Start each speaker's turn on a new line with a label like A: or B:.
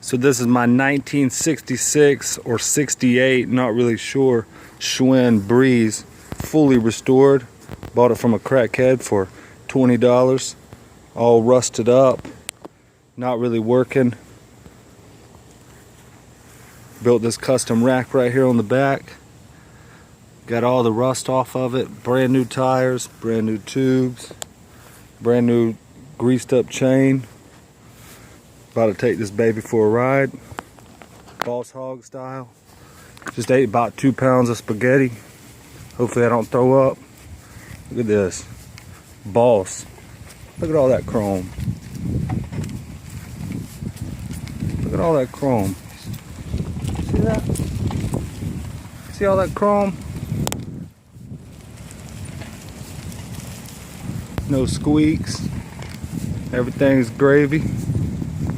A: So this is my 1966 or 68, not really sure, Schwinn Breeze, fully restored. Bought it from a crackhead for $20, all rusted up, not really working. Built this custom rack right here on the back. Got all the rust off of it, brand new tires, brand new tubes, brand new greased up chain. About to take this baby for a ride, boss hog style. Just ate about 2 pounds of spaghetti. Hopefully I don't throw up. Look at this, boss. Look at all that chrome. Look at all that chrome. See that? See all that chrome? No squeaks. Everything's gravy.